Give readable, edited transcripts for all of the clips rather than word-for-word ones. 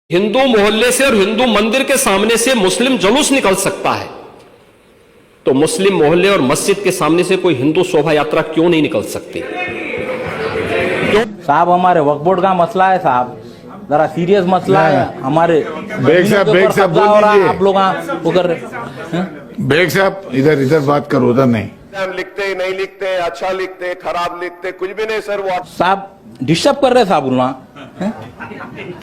हिंदू मोहल्ले से और हिंदू मंदिर के सामने से मुस्लिम जुलूस निकल सकता है, तो मुस्लिम मोहल्ले और मस्जिद के सामने से कोई हिंदू शोभा यात्रा क्यों नहीं निकल सकती? क्यों? साहब हमारे वक्फ बोर्ड का मसला है साहब, जरा सीरियस मसला है हमारे। बेग साहब बोल दीजिए। आप लोग वो कर रहे हैं। बेग साहब इधर बात करो, उधर नहीं। हम लिखते नहीं लिखते, अच्छा लिखते खराब लिखते, कुछ भी नहीं सर। वो साहब डिस्टर्ब कर रहे साहब बोलना।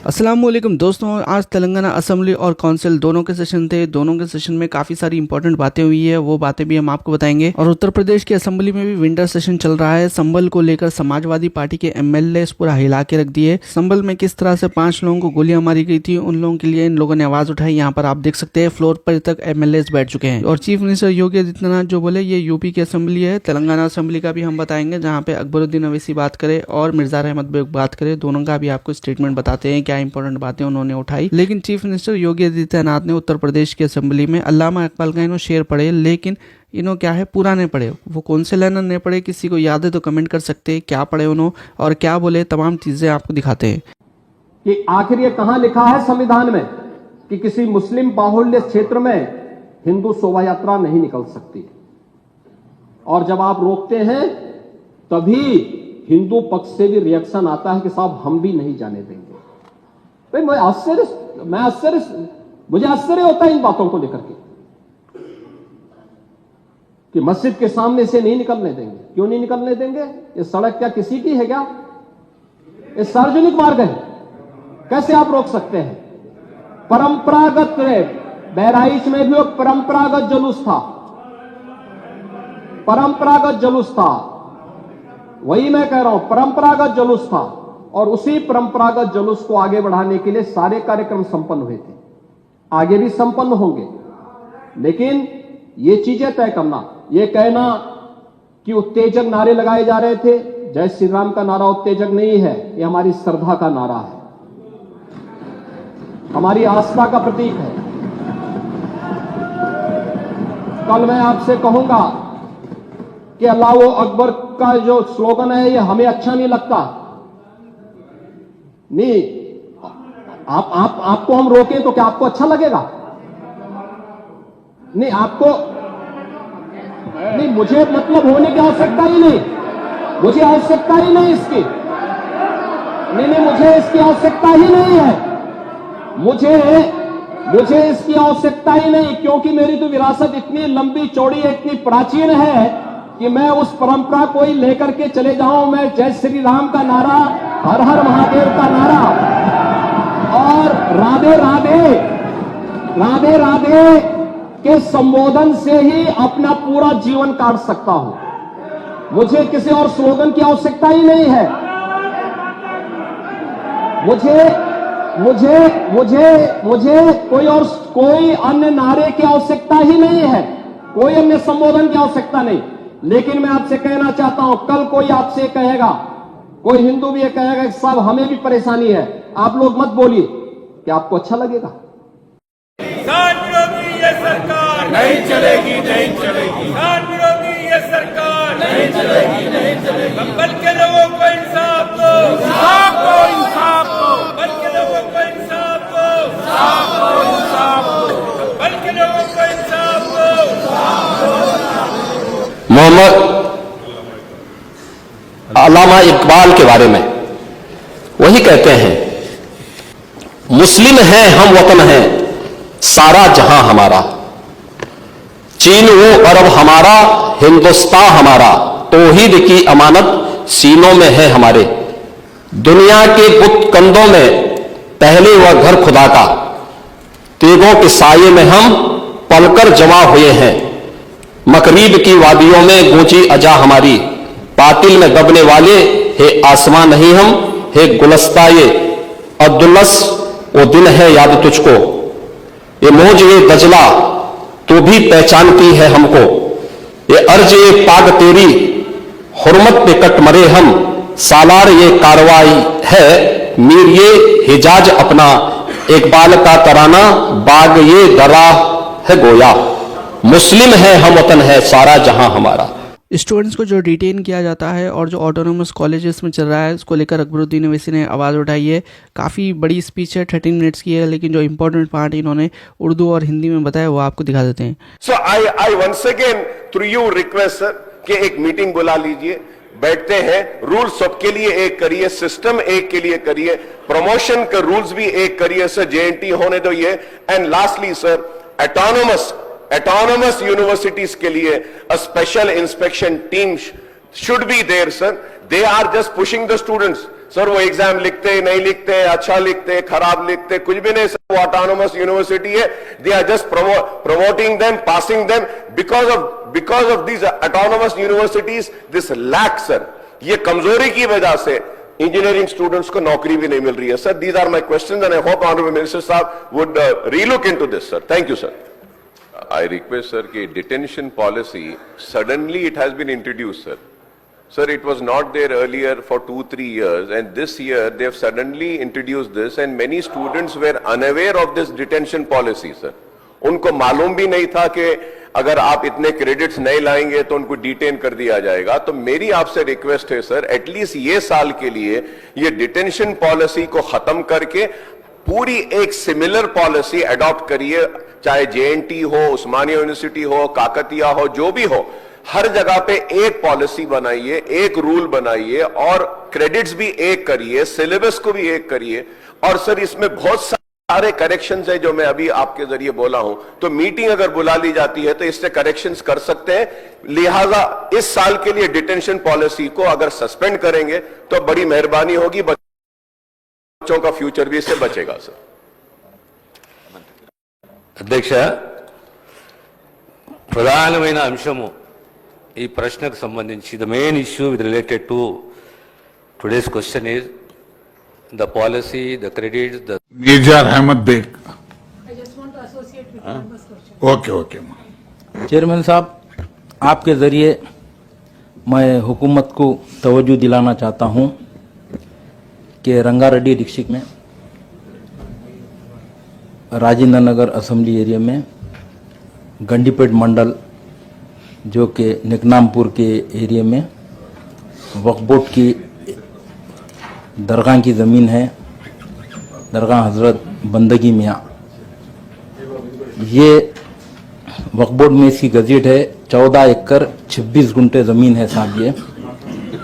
अस्सलामुअलैकुम दोस्तों, आज तेलंगाना असेंबली और काउंसिल दोनों के सेशन थे। दोनों के सेशन में काफी सारी इंपॉर्टेंट बातें हुई है, वो बातें भी हम आपको बताएंगे। और उत्तर प्रदेश की असेंबली में भी विंटर सेशन चल रहा है। संभल को लेकर समाजवादी पार्टी के एमएलए पूरा हिला के रख दिए। संभल में किस तरह से 5 लोगों को गोलियां मारी गई थी, उन लोगों के लिए इन लोगों ने आवाज उठाई। यहाँ पर आप देख सकते हैं फ्लोर पर तक एमएलए बैठ चुके हैं। और चीफ मिनिस्टर योगी आदित्यनाथ जो बोले ये यूपी की असेंबली है, तेलंगाना असेंबली का भी हम बताएंगे, जहाँ पे अकबरुद्दीन अवैसी बात करे और मिर्जा अहमद बेग बात करे। दोनों का भी आपको स्टेटमेंट बताते हैं क्या इंपॉर्टेंट बातें उन्होंने उठाई। लेकिन चीफ मिनिस्टर योगी आदित्यनाथ ने उत्तर प्रदेश की असेंबली में अल्लामा इकबाल का इन्हों शेर पढ़े, लेकिन इन्हों क्या है पूरा नहीं पढ़े। वो कौन से लाइन नहीं पढ़े, किसी को याद है तो कमेंट कर सकते हैं क्या पढ़े उन्होंने और क्या बोले, तमाम चीजें आपको दिखाते हैं कि आखिर ये कहां लिखा है संविधान में कि किसी मुस्लिम बाहुल्य क्षेत्र में हिंदू शोभा यात्रा नहीं निकल सकती। और जब आप रोकते हैं तभी हिंदू पक्ष से भी रिएक्शन आता है कि साहब हम भी नहीं जाने देंगे। भाई मुझे आश्चर्य होता है इन बातों को लेकर के कि मस्जिद के सामने से नहीं निकलने देंगे। क्यों नहीं निकलने देंगे? ये सड़क क्या किसी की है क्या? ये सार्वजनिक मार्ग है, कैसे आप रोक सकते हैं? परंपरागत बहराइच में भी एक परंपरागत जुलूस था, परंपरागत जुलूस था, वही मैं कह रहा हूं, परंपरागत जुलूस था। और उसी परंपरागत जुलूस को आगे बढ़ाने के लिए सारे कार्यक्रम संपन्न हुए थे, आगे भी संपन्न होंगे। लेकिन ये चीजें तय करना, ये कहना कि उत्तेजक नारे लगाए जा रहे थे, जय श्री राम का नारा उत्तेजक नहीं है, ये हमारी श्रद्धा का नारा है, हमारी आस्था का प्रतीक है। कल मैं आपसे कहूंगा कि अल्लाह अकबर का जो स्लोगन है ये हमें अच्छा नहीं लगता। नहीं, आपको हम रोकें तो क्या आपको अच्छा लगेगा? नहीं, आपको नहीं, मुझे मतलब होने की आवश्यकता ही नहीं, मुझे आवश्यकता ही नहीं इसकी। नहीं, मुझे इसकी आवश्यकता ही नहीं है, मुझे इसकी आवश्यकता ही नहीं, क्योंकि मेरी तो विरासत इतनी लंबी चौड़ी है, इतनी प्राचीन है कि मैं उस परंपरा को ही लेकर के चले जाऊं। मैं जय श्री राम का नारा, हर हर महादेव का नारा और राधे राधे राधे राधे के संबोधन से ही अपना पूरा जीवन काट सकता हूं। मुझे किसी और स्लोगन की आवश्यकता ही नहीं है। मुझे कोई अन्य नारे की आवश्यकता ही नहीं है, कोई अन्य संबोधन की आवश्यकता नहीं। लेकिन मैं आपसे कहना चाहता हूं, कल कोई आपसे कहेगा, कोई हिंदू भी ये कहेगा कि साहब हमें भी परेशानी है, आप लोग मत बोलिए, क्या आपको अच्छा लगेगा? विरोधी ये सरकार नहीं चलेगी, नहीं चलेगी। विरोधी ये सरकार नहीं चलेगी, नहीं चलेगी। संभल के लोगों को इंसाफ दो, इंसाफ दो, इंसाफ दो। संभल के लोगों को इंसाफ दो, इंसाफ दो, इंसाफ दो। संभल के लोगों को इंसाफ दो। मोहम्मद अल्लामा इकबाल के बारे में वही कहते हैं, मुस्लिम हैं हम, वतन है सारा जहां हमारा, चीन वो अरब हमारा, हिंदुस्तान हमारा, तौहीद की अमानत सीनों में है हमारे। दुनिया के बुत कंधों में पहले वह घर खुदा का, तेगों के साये में हम पलकर जमा हुए हैं। मकरीब की वादियों में गूंजी अजा हमारी, बातिल में दबने वाले हे आसमां नहीं हम, हे गुलस्ताए अब्दुल्लस वो दिन है याद तुझको, ये मौज ये दजला तो भी पहचानती है हमको, ये अर्ज ये पाग तेरी हुर्मत पे कट मरे हम, सालार ये कार्रवाई है मीर ये हिजाज अपना, इकबाल का तराना बाग ये दरा है गोया, मुस्लिम है हम, वतन है सारा जहां हमारा। स्टूडेंट्स को जो डिटेन किया जाता है और जो ऑटोनोमस कॉलेजेस में चल रहा है उसको लेकर अकबरुद्दीन अवैसी ने आवाज़ उठाई है। काफ़ी बड़ी स्पीच है, 13 मिनट्स की है, लेकिन जो इंपॉर्टेंट पार्ट इन्होंने उर्दू और हिंदी में बताया वो आपको दिखा देते हैं। So I once again through you request sir कि एक मीटिंग बुला लीजिए, बैठते हैं, रूल सबके लिए एक करिए, सिस्टम एक के लिए करिए, प्रमोशन के रूल्स भी एक करिए सर, JNT होने दो ये। And lastly sir, autonomous universities के लिए a special inspection team should be there sir. They are just pushing the students. Sir वो एग्जाम लिखते नहीं लिखते, अच्छा लिखते खराब लिखते, कुछ भी नहीं सर, वो autonomous university है, they are just promoting them, passing them because of these autonomous universities this lack sir, ये कमजोरी की वजह से इंजीनियरिंग स्टूडेंट्स को नौकरी भी नहीं मिल रही है sir. These are my questions and I hope honourable minister साहब would relook into this sir. Thank you sir. I request sir कि detention policy suddenly it has been introduced sir. Sir, it was not there earlier for 2-3 years and this year they have suddenly introduced this and many students were unaware of this detention policy sir. उनको मालूम भी नहीं था कि अगर आप इतने credits नहीं लाएंगे तो उनको डिटेन कर दिया जाएगा। तो मेरी आपसे रिक्वेस्ट है सर, एटलीस्ट ये साल के लिए ये डिटेंशन पॉलिसी को खत्म करके पूरी एक सिमिलर पॉलिसी अडॉप्ट करिए, चाहे JNT हो, उस्मानिया यूनिवर्सिटी हो, काकतिया हो, जो भी हो, हर जगह पे एक पॉलिसी बनाइए, एक रूल बनाइए और क्रेडिट्स भी एक करिए, सिलेबस को भी एक करिए। और सर इसमें बहुत सारे करेक्शंस है जो मैं अभी आपके जरिए बोला हूं, तो मीटिंग अगर बुला ली जाती है तो इससे करेक्शंस कर सकते हैं। लिहाजा इस साल के लिए डिटेंशन पॉलिसी को अगर सस्पेंड करेंगे तो बड़ी मेहरबानी होगी, बच्चों का फ्यूचर भी इससे बचेगा सर। అధ్యక్ష, ప్రధానమైన అంశము ఈ ప్రశ్నకు సంబంధించి the main issue with related to today's question is the policy, the credits, the Mirza Ahmed Baig. Okay okay. Chairman साहब, आपके ज़रिए मैं हुकूमत को तवज्जो दिलाना चाहता हूं कि रंगारेड्डी डिस्ट्रिक्ट में राजेंद्र नगर असेंबली एरिया में गंडीपेट मंडल जो कि निकनामपुर के एरिया में वक्फ बोर्ड की दरगाह की ज़मीन है, दरगाह हज़रत बंदगी मियाँ। ये वक्फ बोर्ड में इसकी गज़ेट है 14 एकड़ 26 गुंठे ज़मीन है साहब ये।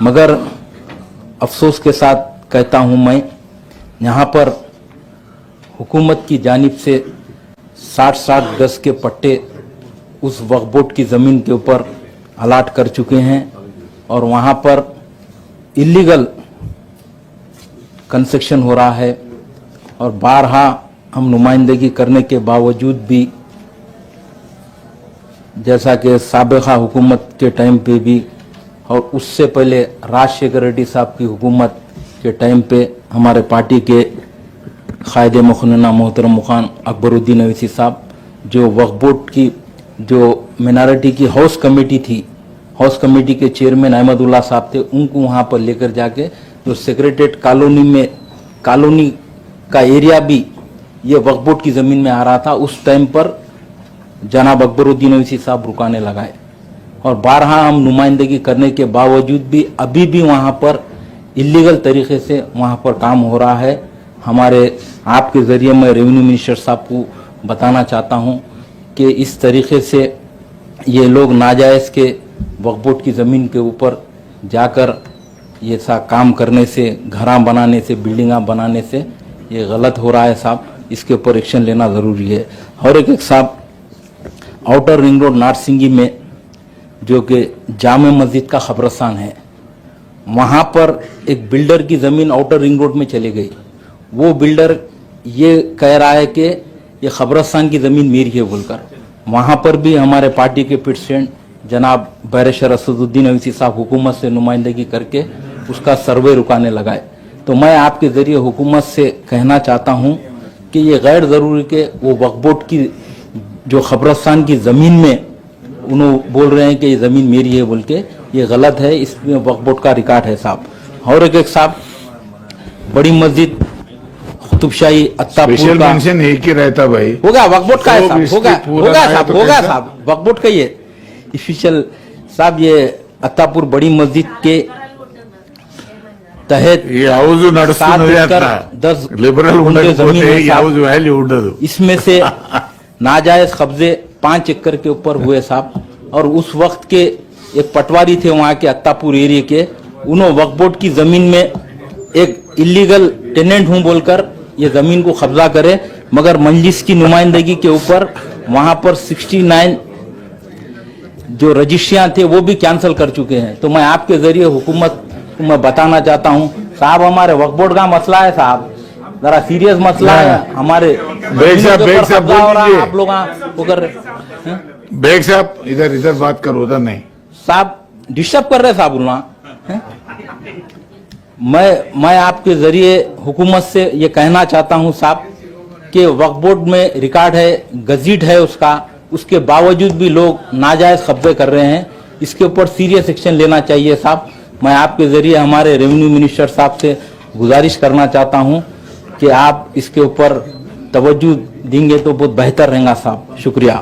मगर अफसोस के साथ कहता हूँ मैं, यहाँ पर हुकूमत की जानिब से 60-60 गज के पट्टे उस वक्फ बोर्ड की ज़मीन के ऊपर अलाट कर चुके हैं और वहाँ पर इलीगल कंस्ट्रक्शन हो रहा है। और बारहा हम नुमाइंदगी करने के बावजूद भी, जैसा कि साबिक़ा हुकूमत के टाइम पे भी और उससे पहले राजशेखर रेड्डी साहब की हुकूमत के टाइम पे हमारे पार्टी के कायद मुखन्ना मोहतरम मुखान अकबरुद्दीन अवैसी साहब, जो वक्फ बोर्ड की जो मिनारिटी की हाउस कमेटी थी, हाउस कमेटी के चेयरमैन अहमदुल्ला साहब थे, उनको वहाँ पर लेकर जाके जो सेक्रेटरीट कॉलोनी में, कॉलोनी का एरिया भी ये वक्फ बोर्ड की ज़मीन में आ रहा था, उस टाइम पर जनाब अकबरुद्दीन अवैसी साहब रुकाने लगाए। और बारहा हम नुमाइंदगी करने के बावजूद भी अभी भी वहाँ पर इलीगल तरीके से वहाँ पर काम हो रहा है। हमारे आपके ज़रिए मैं रेवेन्यू मिनिस्टर साहब को बताना चाहता हूँ कि इस तरीके से ये लोग नाजायज़ के वक्फ बोर्ड की ज़मीन के ऊपर जाकर ये सा काम करने से, घरां बनाने से, बिल्डिंगां बनाने से ये गलत हो रहा है साहब। इसके ऊपर एक्शन लेना ज़रूरी है। और एक साहब, आउटर रिंग रोड नारसिंगी में जो कि जामे मस्जिद का खबरस्तान है, वहाँ पर एक बिल्डर की ज़मीन आउटर रिंग रोड में चली गई। वो बिल्डर ये कह रहा है कि ये खबरस्तान की ज़मीन मेरी है बोलकर। वहाँ पर भी हमारे पार्टी के प्रेसिडेंट जनाब बैरिस्टर असदुद्दीन अवैसी साहब हुकूमत से नुमाइंदगी करके उसका सर्वे रुकाने लगाए। तो मैं आपके ज़रिए हुकूमत से कहना चाहता हूँ कि ये गैर ज़रूरी के वो वक्फ बोर्ड की जो खबरस्तान की ज़मीन में उन्होंने बोल रहे हैं कि ये ज़मीन मेरी है बोल के, ये गलत है। इसमें वक्फ बोर्ड का रिकॉर्ड है साहब। और एक साहब, बड़ी मस्जिद कुतुबशाही अत्तापुर का मेंशन एक ही रहता भाई, होगा वक्फ बोर्ड का है साहब, होगा होगा साहब, होगा साहब, वक्फ बोर्ड का ये स्पेशल साहब। ये अत्तापुर बड़ी मस्जिद के तहत ఈ హౌస్ నడుస్తున్నది అట్లా 7 లిబరల్ गुंठे जमीन ఉండకపోతే है ఈ साहब। హౌస్ వాల్యూ ఉండదు इसमें से नाजायज कब्जे 5 एकड़ के ऊपर हुए साहब। और उस वक्त के एक पटवारी थे वहाँ के अत्तापुर एरिया के, उन्होंने वक्फ बोर्ड की जमीन में एक इलीगल टेनेंट हूं बोलकर ये जमीन को कब्जा करे, मगर मजलिस की नुमाइंदगी के ऊपर वहां पर 69 जो रजिस्ट्रियां थे वो भी कैंसिल कर चुके हैं। तो मैं आपके जरिए हुकूमत को मैं बताना चाहता हूं साहब, हमारे वक्फ बोर्ड का मसला है साहब, जरा सीरियस मसला है हमारे बेग साहब, जमीनों के ऊपर बेग साहब कब्जा हो रहा है, बोल आप लोग वो कर रहे हैं। बेग साहब इधर बात करो, उधर नहीं। साहब डिस्टर्ब कर रहे साहब बोलना हैं? मैं आपके जरिए हुकूमत से ये कहना चाहता हूं साहब कि वक्फ बोर्ड में रिकॉर्ड है, गजीट है उसका, उसके बावजूद भी लोग नाजायज कब्जे कर रहे हैं। इसके ऊपर सीरियस एक्शन लेना चाहिए साहब। मैं आपके जरिए हमारे रेवेन्यू मिनिस्टर साहब से गुजारिश करना चाहता हूं कि आप इसके ऊपर तवज्जो देंगे तो बहुत बेहतर रहेगा साहब। शुक्रिया।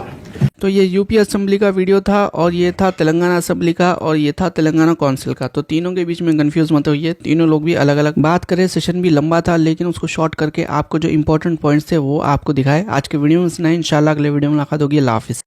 तो ये यूपी असेंबली का वीडियो था और ये था तेलंगाना असेंबली का और ये था तेलंगाना काउंसिल का। तो तीनों के बीच में कंफ्यूज मत होइए, तीनों लोग भी अलग अलग बात करें। सेशन भी लंबा था लेकिन उसको शॉर्ट करके आपको जो इंपॉर्टेंट पॉइंट्स थे वो आपको दिखाए। आज के वीडियो में इतना ही, इंशाल्लाह अगले वीडियो में मुलाकात होगी। अल्लाह हाफिज़।